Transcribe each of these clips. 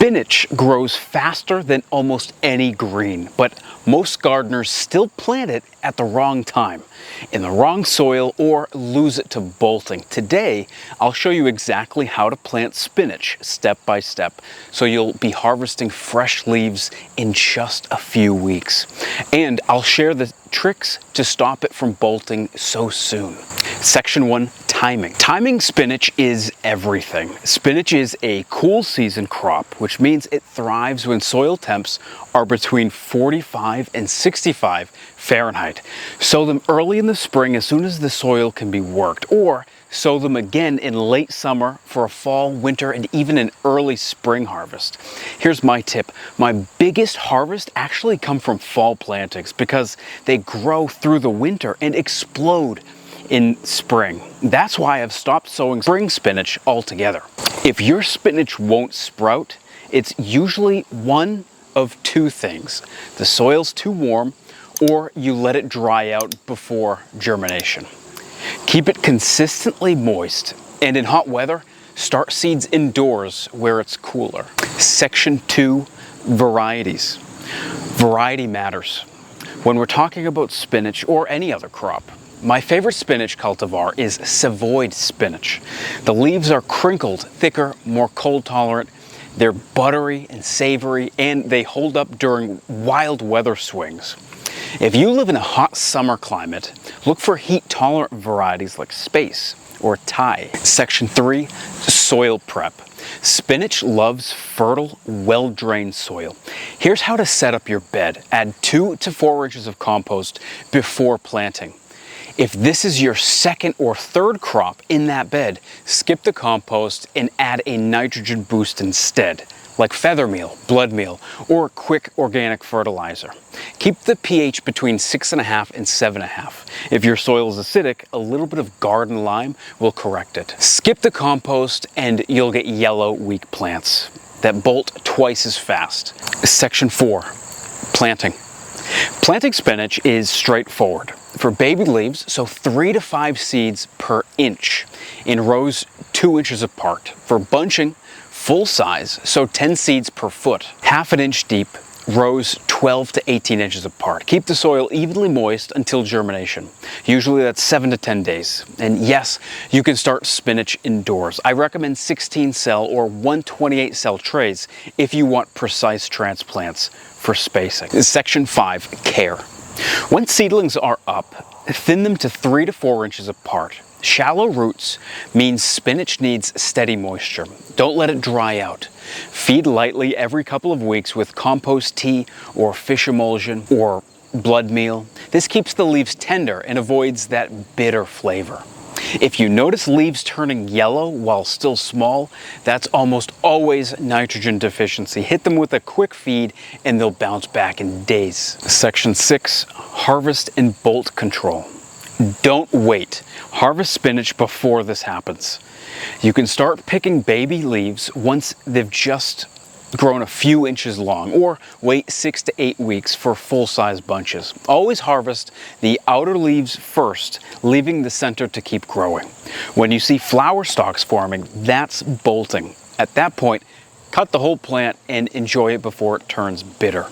Spinach grows faster than almost any green, but most gardeners still plant it at the wrong time, in the wrong soil, or lose it to bolting. Today, I'll show you exactly how to plant spinach step by step, so you'll be harvesting fresh leaves in just a few weeks. And I'll share the tricks to stop it from bolting so soon. Section 1, timing. Timing spinach is everything. Spinach is a cool season crop, which means it thrives when soil temps are between 45 and 65 Fahrenheit. Sow them early in the spring as soon as the soil can be worked, or sow them again in late summer for a fall, winter, and even an early spring harvest. Here's my tip. My biggest harvest actually come from fall plantings because they grow through the winter and explode in spring. That's why I've stopped sowing spring spinach altogether. If your spinach won't sprout, it's usually one of two things. The soil's too warm, or you let it dry out before germination. Keep it consistently moist, and in hot weather, start seeds indoors where it's cooler. Section 2, varieties. Variety matters. When we're talking about spinach or any other crop, my favorite spinach cultivar is Savoy spinach. The leaves are crinkled, thicker, more cold tolerant. They're buttery and savory, and they hold up during wild weather swings. If you live in a hot summer climate, look for heat-tolerant varieties like Space or Thai. Section 3, soil prep. Spinach loves fertile, well-drained soil. Here's how to set up your bed. Add 2 to 4 inches of compost before planting. If this is your second or third crop in that bed, skip the compost and add a nitrogen boost instead, like feather meal, blood meal, or quick organic fertilizer. Keep the pH between 6.5 and 7.5. If your soil is acidic, a little bit of garden lime will correct it. Skip the compost and you'll get yellow, weak plants that bolt twice as fast. Section 4, planting. Planting spinach is straightforward. For baby leaves, sow 3 to 5 seeds per inch in rows 2 inches apart. For bunching, full size, sow 10 seeds per foot, half an inch deep, rows 12 to 18 inches apart. Keep the soil evenly moist until germination. Usually that's 7 to 10 days. And yes, you can start spinach indoors. I recommend 16 cell or 128 cell trays if you want precise transplants for spacing. Section 5, care. When seedlings are up, thin them to 3 to 4 inches apart. Shallow roots means spinach needs steady moisture. Don't let it dry out. Feed lightly every couple of weeks with compost tea or fish emulsion or blood meal. This keeps the leaves tender and avoids that bitter flavor. If you notice leaves turning yellow while still small, that's almost always nitrogen deficiency. Hit them with a quick feed and they'll bounce back in days. Section 6, harvest and bolt control. Don't wait. Harvest spinach before this happens. You can start picking baby leaves once they've just grown a few inches long, or wait 6 to 8 weeks for full-size bunches. Always harvest the outer leaves first, leaving the center to keep growing. When you see flower stalks forming, that's bolting. At that point, cut the whole plant and enjoy it before it turns bitter.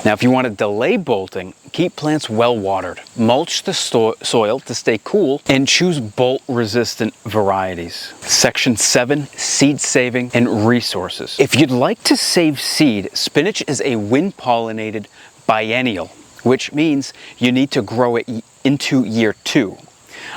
Now, if you want to delay bolting, keep plants well watered, mulch the soil to stay cool, and choose bolt-resistant varieties. Section 7, seed saving and resources. If you'd like to save seed, spinach is a wind-pollinated biennial, which means you need to grow it into year 2.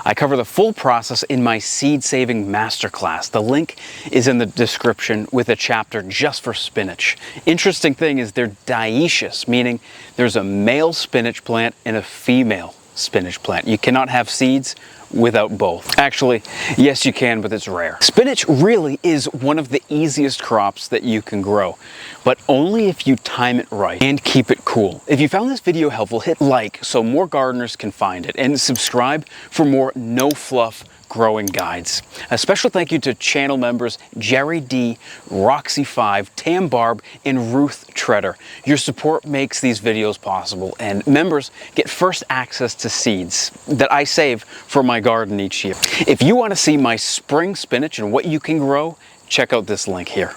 I cover the full process in my seed saving masterclass. The link is in the description with a chapter just for spinach. Interesting thing is they're dioecious, meaning there's a male spinach plant and a female spinach plant. You cannot have seeds without both. Actually, yes you can, but it's rare. Spinach really is one of the easiest crops that you can grow, but only if you time it right and keep it cool. If you found this video helpful, hit like so more gardeners can find it, and subscribe for more no fluff growing guides. A special thank you to channel members Jerry D, Roxy 5, Tam Barb, and Ruth Treader. Your support makes these videos possible, and members get first access to seeds that I save for my garden each year. If you want to see my spring spinach and what you can grow, check out this link here.